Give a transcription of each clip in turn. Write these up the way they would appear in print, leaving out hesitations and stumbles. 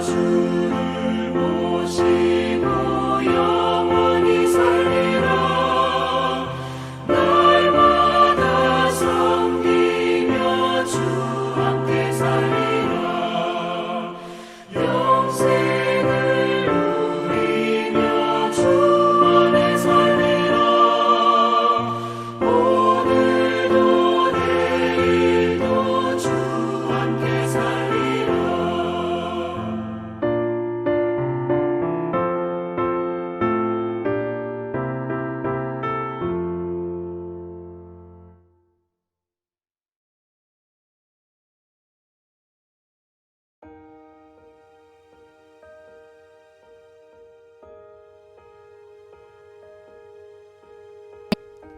주를 모시고 영원히 살리라. 날마다 섬기며 주 함께 살리라. 영생을 누리며 주 안에 살리라. 오늘도 내일도 주 함께 살리라.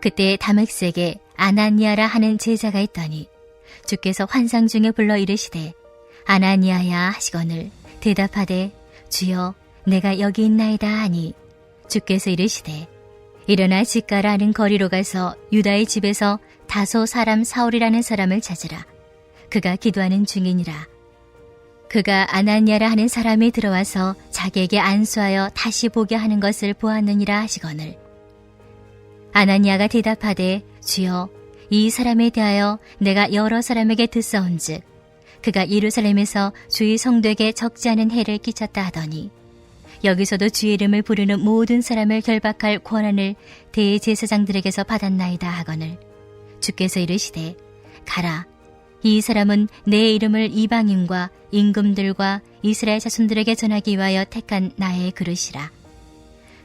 그때 다메섹에 아나니아라 하는 제자가 있더니 주께서 환상 중에 불러 이르시되 아나니아야 하시거늘 대답하되 주여 내가 여기 있나이다 하니 주께서 이르시되 일어나 집가라 하는 거리로 가서 유다의 집에서 다소 사람 사울이라는 사람을 찾으라. 그가 기도하는 중이니라. 그가 아나니아라 하는 사람이 들어와서 자기에게 안수하여 다시 보게 하는 것을 보았느니라 하시거늘 아나니아가 대답하되 주여 이 사람에 대하여 내가 여러 사람에게 듣사온즉 그가 예루살렘에서 주의 성도에게 적지 않은 해를 끼쳤다 하더니 여기서도 주의 이름을 부르는 모든 사람을 결박할 권한을 대제사장들에게서 받았나이다 하거늘 주께서 이르시되 가라. 이 사람은 내 이름을 이방인과 임금들과 이스라엘 자손들에게 전하기 위하여 택한 나의 그릇이라.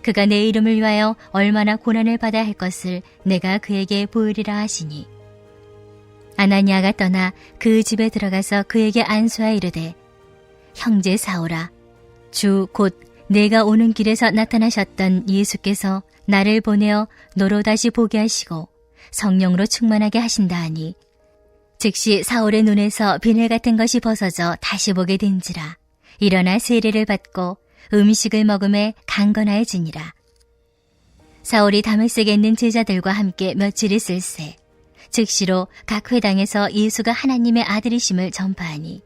그가 내 이름을 위하여 얼마나 고난을 받아야 할 것을 내가 그에게 보이리라 하시니 아나니아가 떠나 그 집에 들어가서 그에게 안수하여 이르되 형제 사울아 주 곧 내가 오는 길에서 나타나셨던 예수께서 나를 보내어 너로 다시 보게 하시고 성령으로 충만하게 하신다 하니 즉시 사울의 눈에서 비늘 같은 것이 벗어져 다시 보게 된지라. 일어나 세례를 받고 음식을 먹음에 강건하여지니라. 사울이 다메섹에 있는 제자들과 함께 며칠 있을새 즉시로 각 회당에서 예수가 하나님의 아들이심을 전파하니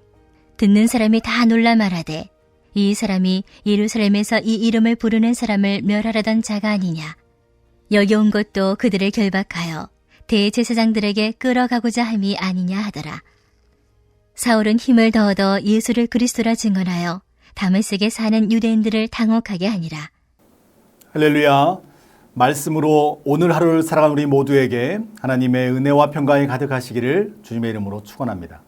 듣는 사람이 다 놀라 말하되 이 사람이 예루살렘에서 이 이름을 부르는 사람을 멸하려던 자가 아니냐. 여기 온 것도 그들을 결박하여 대제사장들에게 끌어가고자 함이 아니냐 하더라. 사울은 힘을 더 얻어 예수를 그리스도라 증언하여 다메섹에 사는 유대인들을 당혹하게 하니라. 할렐루야. 말씀으로 오늘 하루를 살아가는 우리 모두에게 하나님의 은혜와 평강이 가득하시기를 주님의 이름으로 축원합니다.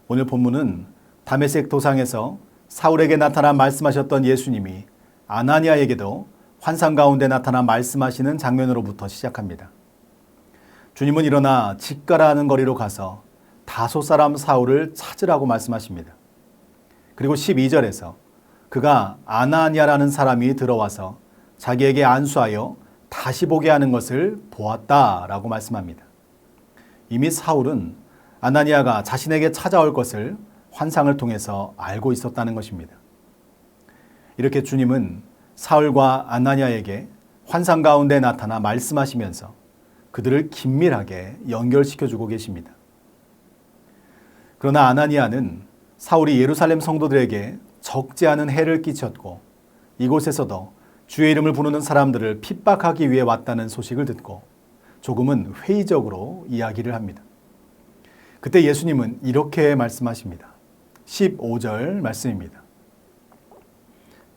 오늘 본문은 다메섹 도상에서 사울에게 나타나 말씀하셨던 예수님이 아나니아에게도 환상 가운데 나타나 말씀하시는 장면으로부터 시작합니다. 주님은 일어나 집가라 하는 거리로 가서 다소 사람 사울을 찾으라고 말씀하십니다. 그리고 12절에서 그가 아나니아라는 사람이 들어와서 자기에게 안수하여 다시 보게 하는 것을 보았다라고 말씀합니다. 이미 사울은 아나니아가 자신에게 찾아올 것을 환상을 통해서 알고 있었다는 것입니다. 이렇게 주님은 사울과 아나니아에게 환상 가운데 나타나 말씀하시면서 그들을 긴밀하게 연결시켜주고 계십니다. 그러나 아나니아는 사울이 예루살렘 성도들에게 적지 않은 해를 끼쳤고 이곳에서도 주의 이름을 부르는 사람들을 핍박하기 위해 왔다는 소식을 듣고 조금은 회의적으로 이야기를 합니다. 그때 예수님은 이렇게 말씀하십니다. 15절 말씀입니다.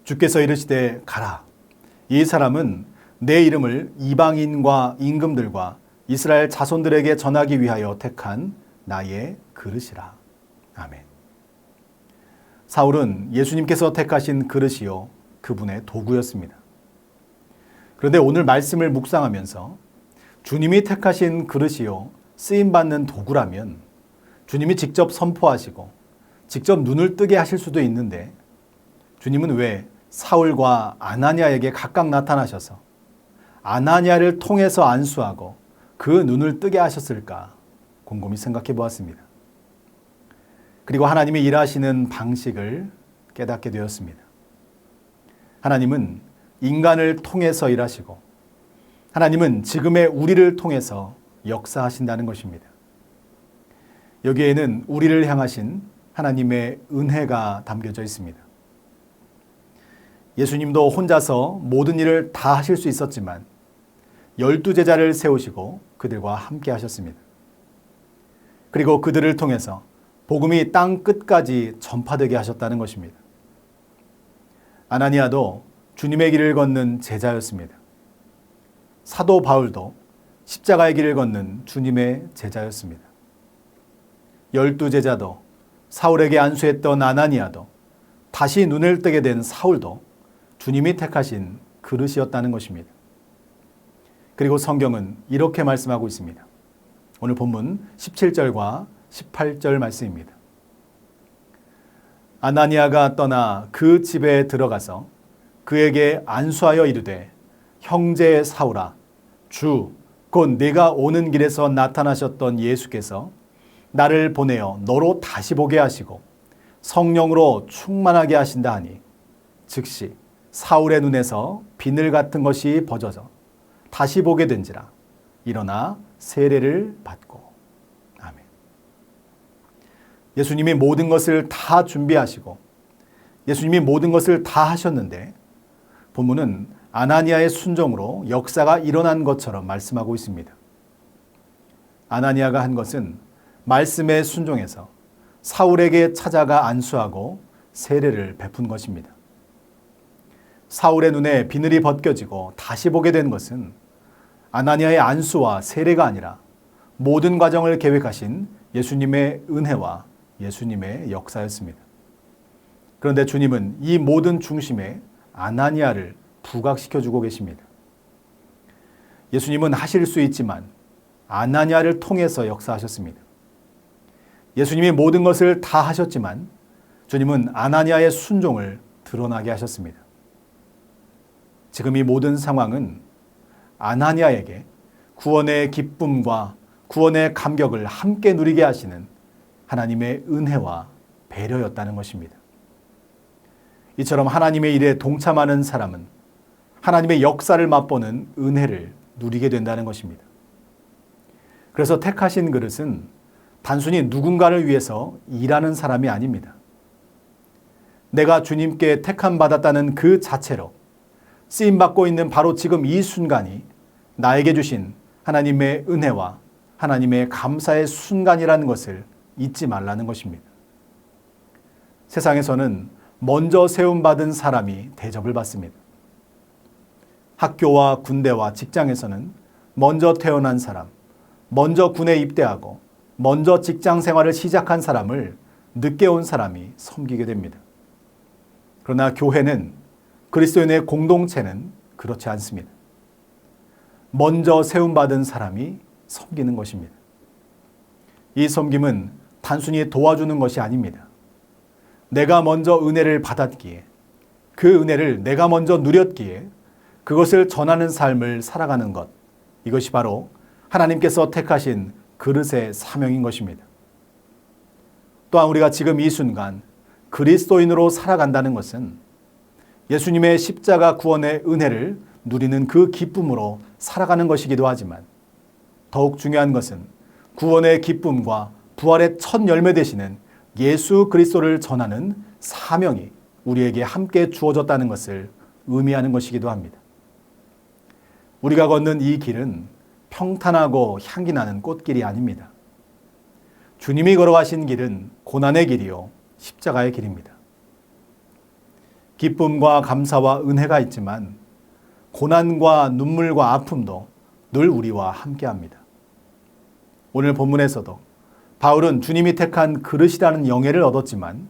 주께서 이르시되 가라. 이 사람은 내 이름을 이방인과 임금들과 이스라엘 자손들에게 전하기 위하여 택한 나의 그릇이라. 아멘. 사울은 예수님께서 택하신 그릇이요 그분의 도구였습니다. 그런데 오늘 말씀을 묵상하면서 주님이 택하신 그릇이요 쓰임받는 도구라면 주님이 직접 선포하시고 직접 눈을 뜨게 하실 수도 있는데 주님은 왜 사울과 아나니아에게 각각 나타나셔서 아나니아를 통해서 안수하고 그 눈을 뜨게 하셨을까 곰곰이 생각해 보았습니다. 그리고 하나님이 일하시는 방식을 깨닫게 되었습니다. 하나님은 인간을 통해서 일하시고 하나님은 지금의 우리를 통해서 역사하신다는 것입니다. 여기에는 우리를 향하신 하나님의 은혜가 담겨져 있습니다. 예수님도 혼자서 모든 일을 다 하실 수 있었지만 12제자를 세우시고 그들과 함께 하셨습니다. 그리고 그들을 통해서 복음이 땅 끝까지 전파되게 하셨다는 것입니다. 아나니아도 주님의 길을 걷는 제자였습니다. 사도 바울도 십자가의 길을 걷는 주님의 제자였습니다. 12제자도 사울에게 안수했던 아나니아도 다시 눈을 뜨게 된 사울도 주님이 택하신 그릇이었다는 것입니다. 그리고 성경은 이렇게 말씀하고 있습니다. 오늘 본문 17절과 18절 말씀입니다. 아나니아가 떠나 그 집에 들어가서 그에게 안수하여 이르되 형제 사울아 주 곧 네가 오는 길에서 나타나셨던 예수께서 나를 보내어 너로 다시 보게 하시고 성령으로 충만하게 하신다 하니 즉시 사울의 눈에서 비늘 같은 것이 벗어져 다시 보게 된지라 일어나 세례를 받고. 아멘. 예수님이 모든 것을 다 준비하시고 예수님이 모든 것을 다 하셨는데 본문은 아나니아의 순종으로 역사가 일어난 것처럼 말씀하고 있습니다. 아나니아가 한 것은 말씀에 순종해서 사울에게 찾아가 안수하고 세례를 베푼 것입니다. 사울의 눈에 비늘이 벗겨지고 다시 보게 된 것은 아나니아의 안수와 세례가 아니라 모든 과정을 계획하신 예수님의 은혜와 예수님의 역사였습니다. 그런데 주님은 이 모든 중심에 아나니아를 부각시켜주고 계십니다. 예수님은 하실 수 있지만 아나니아를 통해서 역사하셨습니다. 예수님이 모든 것을 다 하셨지만 주님은 아나니아의 순종을 드러나게 하셨습니다. 지금 이 모든 상황은 아나니아에게 구원의 기쁨과 구원의 감격을 함께 누리게 하시는 하나님의 은혜와 배려였다는 것입니다. 이처럼 하나님의 일에 동참하는 사람은 하나님의 역사를 맛보는 은혜를 누리게 된다는 것입니다. 그래서 택하신 그릇은 단순히 누군가를 위해서 일하는 사람이 아닙니다. 내가 주님께 택함 받았다는 그 자체로 쓰임받고 있는 바로 지금 이 순간이 나에게 주신 하나님의 은혜와 하나님의 감사의 순간이라는 것을 잊지 말라는 것입니다. 세상에서는 먼저 세움받은 사람이 대접을 받습니다. 학교와 군대와 직장에서는 먼저 태어난 사람, 먼저 군에 입대하고 먼저 직장 생활을 시작한 사람을 늦게 온 사람이 섬기게 됩니다. 그러나 교회는, 그리스도인의 공동체는 그렇지 않습니다. 먼저 세움받은 사람이 섬기는 것입니다. 이 섬김은 단순히 도와주는 것이 아닙니다. 내가 먼저 은혜를 받았기에, 그 은혜를 내가 먼저 누렸기에 그것을 전하는 삶을 살아가는 것, 이것이 바로 하나님께서 택하신 그릇의 사명인 것입니다. 또한 우리가 지금 이 순간 그리스도인으로 살아간다는 것은 예수님의 십자가 구원의 은혜를 누리는 그 기쁨으로 살아가는 것이기도 하지만 더욱 중요한 것은 구원의 기쁨과 부활의 첫 열매 되시는 예수 그리스도를 전하는 사명이 우리에게 함께 주어졌다는 것을 의미하는 것이기도 합니다. 우리가 걷는 이 길은 평탄하고 향기 나는 꽃길이 아닙니다. 주님이 걸어가신 길은 고난의 길이요 십자가의 길입니다. 기쁨과 감사와 은혜가 있지만 고난과 눈물과 아픔도 늘 우리와 함께합니다. 오늘 본문에서도 바울은 주님이 택한 그릇이라는 영예를 얻었지만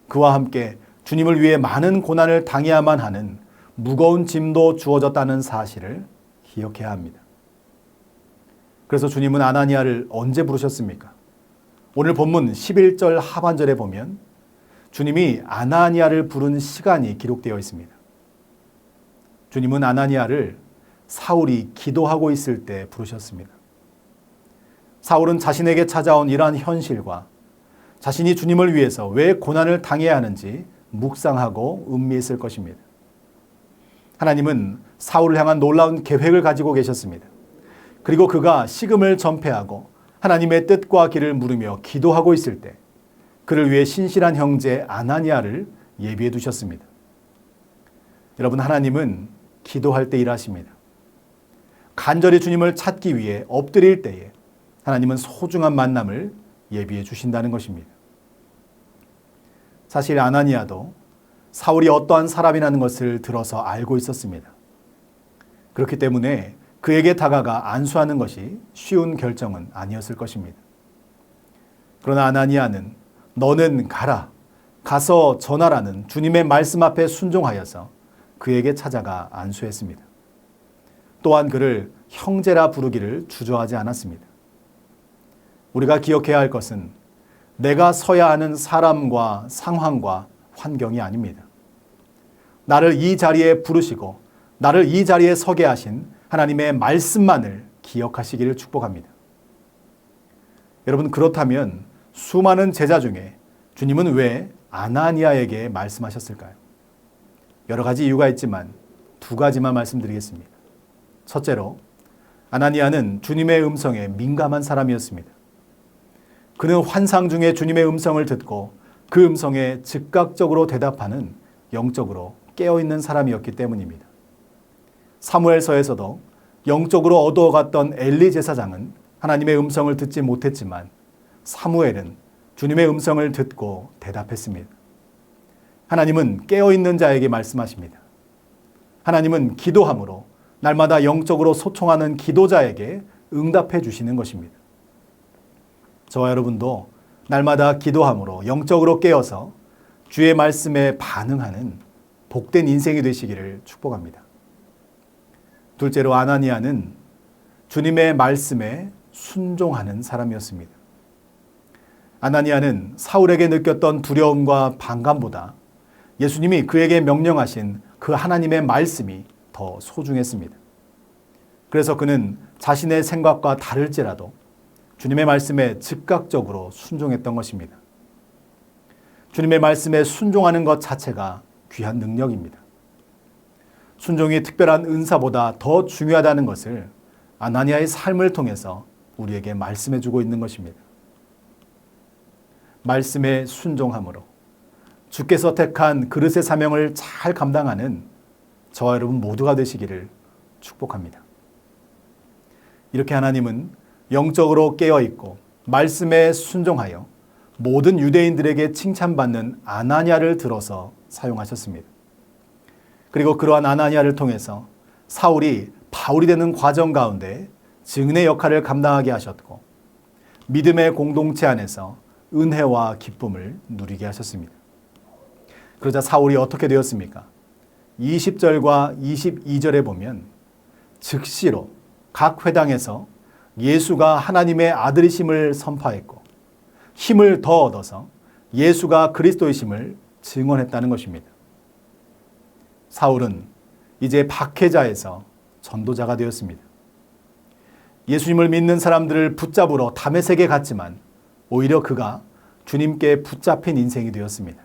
그와 함께 주님을 위해 많은 고난을 당해야만 하는 무거운 짐도 주어졌다는 사실을 기억해야 합니다. 그래서 주님은 아나니아를 언제 부르셨습니까? 오늘 본문 11절 하반절에 보면 주님이 아나니아를 부른 시간이 기록되어 있습니다. 주님은 아나니아를 사울이 기도하고 있을 때 부르셨습니다. 사울은 자신에게 찾아온 이러한 현실과 자신이 주님을 위해서 왜 고난을 당해야 하는지 묵상하고 음미했을 것입니다. 하나님은 사울을 향한 놀라운 계획을 가지고 계셨습니다. 그리고 그가 식음을 전폐하고 하나님의 뜻과 길을 물으며 기도하고 있을 때 그를 위해 신실한 형제 아나니아를 예비해 두셨습니다. 여러분, 하나님은 기도할 때 일하십니다. 간절히 주님을 찾기 위해 엎드릴 때에 하나님은 소중한 만남을 예비해 주신다는 것입니다. 사실 아나니아도 사울이 어떠한 사람이라는 것을 들어서 알고 있었습니다. 그렇기 때문에 그에게 다가가 안수하는 것이 쉬운 결정은 아니었을 것입니다. 그러나 아나니아는 너는 가서 전하라는 주님의 말씀 앞에 순종하여서 그에게 찾아가 안수했습니다. 또한 그를 형제라 부르기를 주저하지 않았습니다. 우리가 기억해야 할 것은 내가 서야 하는 사람과 상황과 환경이 아닙니다. 나를 이 자리에 부르시고 나를 이 자리에 서게 하신 하나님의 말씀만을 기억하시기를 축복합니다. 여러분, 그렇다면 수많은 제자 중에 주님은 왜 아나니아에게 말씀하셨을까요? 여러 가지 이유가 있지만 두 가지만 말씀드리겠습니다. 첫째로, 아나니아는 주님의 음성에 민감한 사람이었습니다. 그는 환상 중에 주님의 음성을 듣고 그 음성에 즉각적으로 대답하는 영적으로 깨어있는 사람이었기 때문입니다. 사무엘서에서도 영적으로 얻어갔던 엘리 제사장은 하나님의 음성을 듣지 못했지만 사무엘은 주님의 음성을 듣고 대답했습니다. 하나님은 깨어있는 자에게 말씀하십니다. 하나님은 기도함으로 날마다 영적으로 소통하는 기도자에게 응답해 주시는 것입니다. 저와 여러분도 날마다 기도함으로 영적으로 깨어서 주의 말씀에 반응하는 복된 인생이 되시기를 축복합니다. 둘째로, 아나니아는 주님의 말씀에 순종하는 사람이었습니다. 아나니아는 사울에게 느꼈던 두려움과 반감보다 예수님이 그에게 명령하신 그 하나님의 말씀이 더 소중했습니다. 그래서 그는 자신의 생각과 다를지라도 주님의 말씀에 즉각적으로 순종했던 것입니다. 주님의 말씀에 순종하는 것 자체가 귀한 능력입니다. 순종이 특별한 은사보다 더 중요하다는 것을 아나니아의 삶을 통해서 우리에게 말씀해 주고 있는 것입니다. 말씀에 순종함으로 주께서 택한 그릇의 사명을 잘 감당하는 저와 여러분 모두가 되시기를 축복합니다. 이렇게 하나님은 영적으로 깨어있고 말씀에 순종하여 모든 유대인들에게 칭찬받는 아나니아를 들어서 사용하셨습니다. 그리고 그러한 아나니아를 통해서 사울이 바울이 되는 과정 가운데 증인의 역할을 감당하게 하셨고 믿음의 공동체 안에서 은혜와 기쁨을 누리게 하셨습니다. 그러자 사울이 어떻게 되었습니까? 20절과 22절에 보면 즉시로 각 회당에서 예수가 하나님의 아들이심을 선포했고 힘을 더 얻어서 예수가 그리스도이심을 증언했다는 것입니다. 사울은 이제 박해자에서 전도자가 되었습니다. 예수님을 믿는 사람들을 붙잡으러 다메섹에 갔지만 오히려 그가 주님께 붙잡힌 인생이 되었습니다.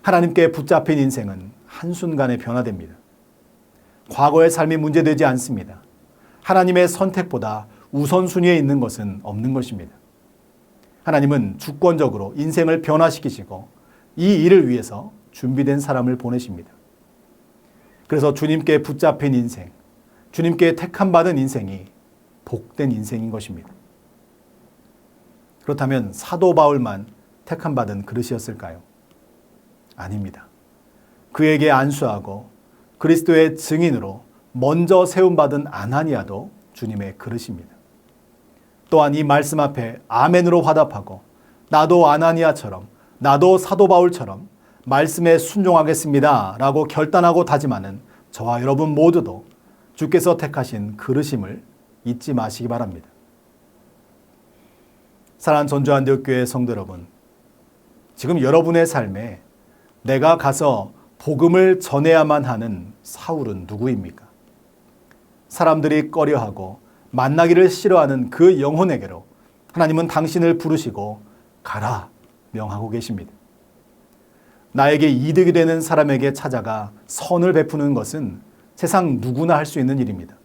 하나님께 붙잡힌 인생은 한순간에 변화됩니다. 과거의 삶이 문제되지 않습니다. 하나님의 선택보다 우선순위에 있는 것은 없는 것입니다. 하나님은 주권적으로 인생을 변화시키시고 이 일을 위해서 준비된 사람을 보내십니다. 그래서 주님께 붙잡힌 인생, 주님께 택함받은 인생이 복된 인생인 것입니다. 그렇다면 사도 바울만 택함받은 그릇이었을까요? 아닙니다. 그에게 안수하고 그리스도의 증인으로 먼저 세움받은 아나니아도 주님의 그릇입니다. 또한 이 말씀 앞에 아멘으로 화답하고 나도 아나니아처럼 나도 사도 바울처럼 말씀에 순종하겠습니다 라고 결단하고 다짐하는 저와 여러분 모두도 주께서 택하신 그릇임을 잊지 마시기 바랍니다. 사랑하는 전주한대교회 성도 여러분, 지금 여러분의 삶에 내가 가서 복음을 전해야만 하는 사울은 누구입니까? 사람들이 꺼려하고 만나기를 싫어하는 그 영혼에게로 하나님은 당신을 부르시고 가라 명하고 계십니다. 나에게 이득이 되는 사람에게 찾아가 선을 베푸는 것은 세상 누구나 할 수 있는 일입니다.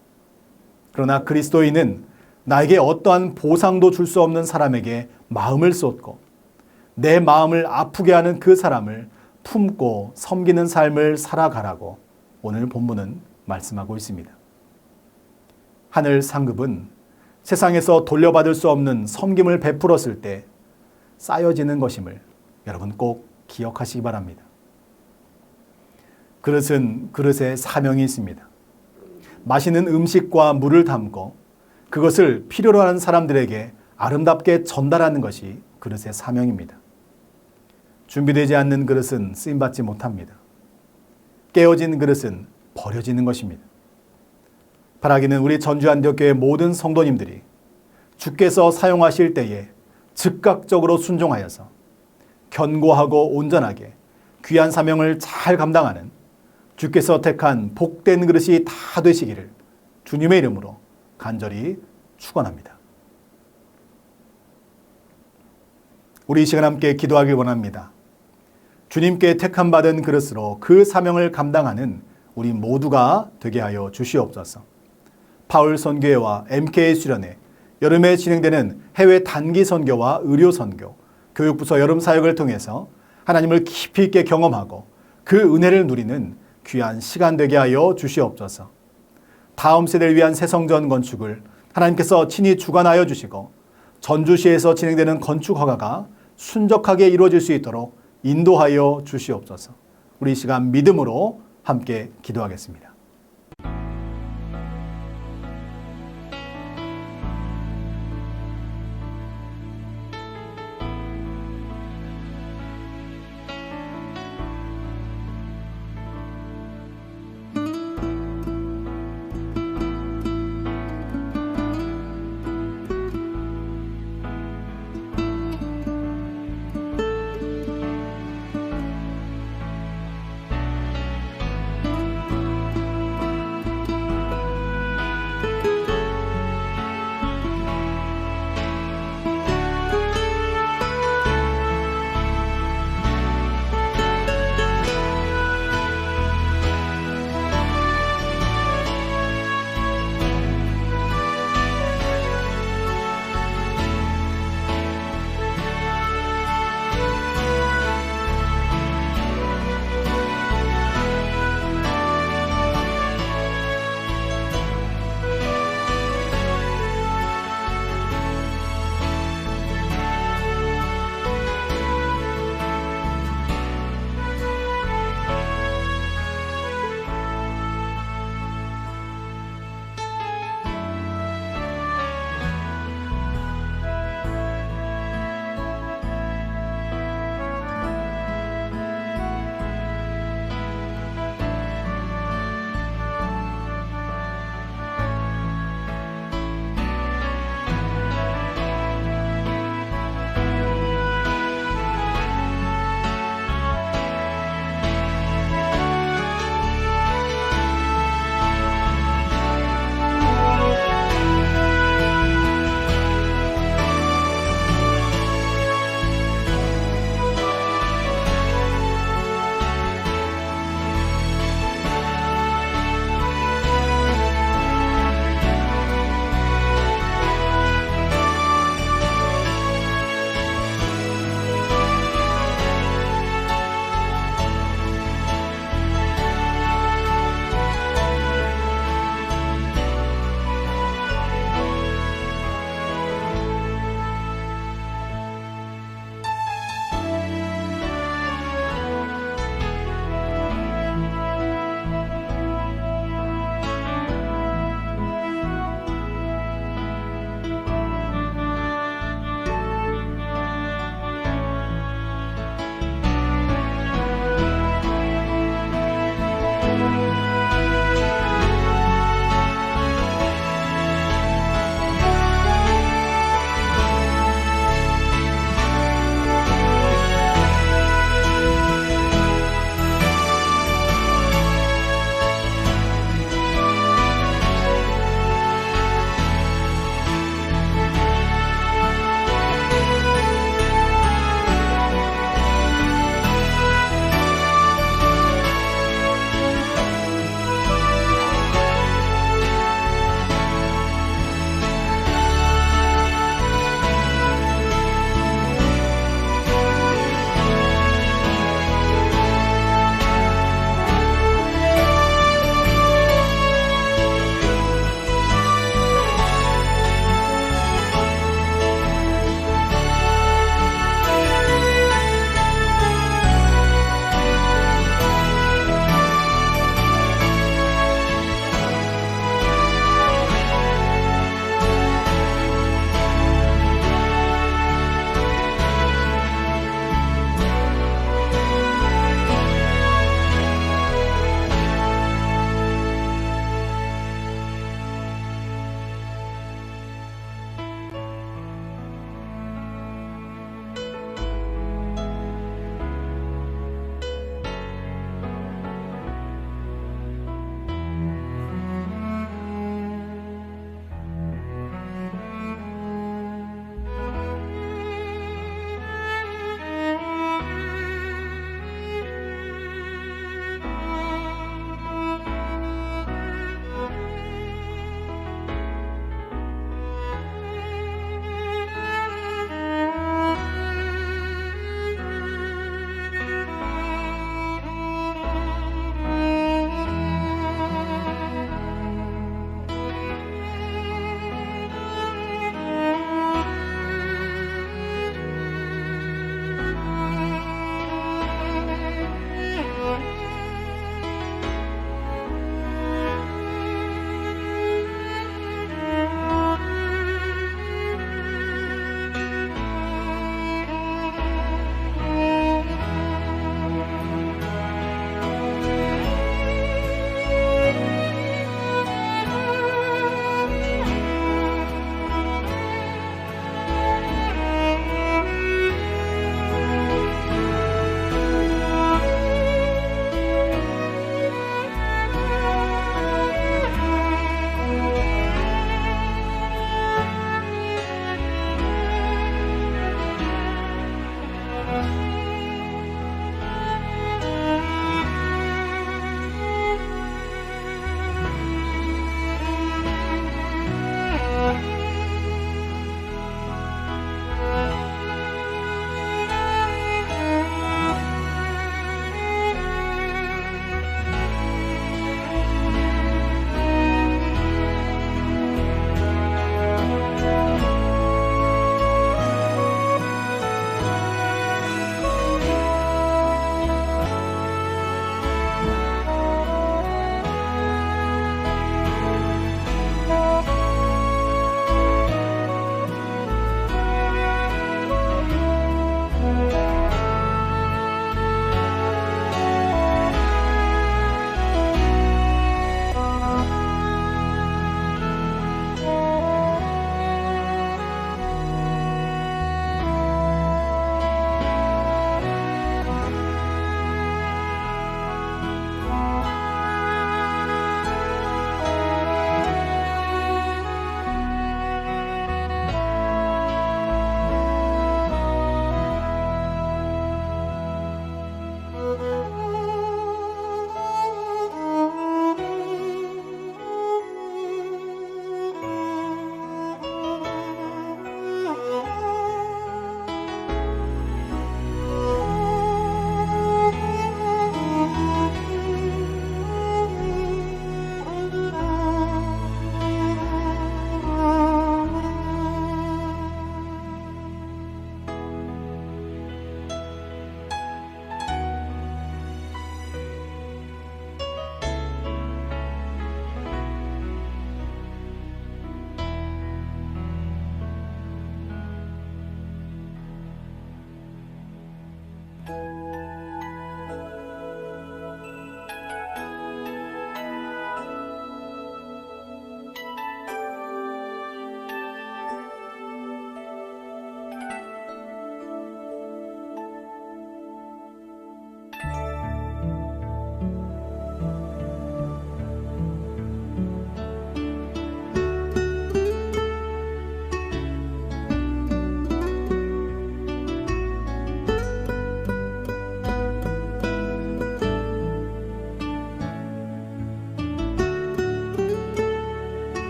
그러나 그리스도인은 나에게 어떠한 보상도 줄 수 없는 사람에게 마음을 쏟고 내 마음을 아프게 하는 그 사람을 품고 섬기는 삶을 살아가라고 오늘 본문은 말씀하고 있습니다. 하늘 상급은 세상에서 돌려받을 수 없는 섬김을 베풀었을 때 쌓여지는 것임을 여러분 꼭 기억하시기 바랍니다. 그릇은 그릇에 사명이 있습니다. 맛있는 음식과 물을 담고 그것을 필요로 하는 사람들에게 아름답게 전달하는 것이 그릇의 사명입니다. 준비되지 않는 그릇은 쓰임받지 못합니다. 깨어진 그릇은 버려지는 것입니다. 바라기는 우리 전주안디옥교회 모든 성도님들이 주께서 사용하실 때에 즉각적으로 순종하여서 견고하고 온전하게 귀한 사명을 잘 감당하는 주께서 택한 복된 그릇이 다 되시기를 주님의 이름으로 간절히 축원합니다. 우리 이 시간 함께 기도하길 원합니다. 주님께 택함받은 그릇으로 그 사명을 감당하는 우리 모두가 되게 하여 주시옵소서. 파울 선교회와 MK 수련회, 여름에 진행되는 해외 단기 선교와 의료 선교, 교육부서 여름 사역을 통해서 하나님을 깊이 있게 경험하고 그 은혜를 누리는 귀한 시간 되게 하여 주시옵소서. 다음 세대를 위한 새성전 건축을 하나님께서 친히 주관하여 주시고 전주시에서 진행되는 건축 허가가 순적하게 이루어질 수 있도록 인도하여 주시옵소서. 우리 이 시간 믿음으로 함께 기도하겠습니다.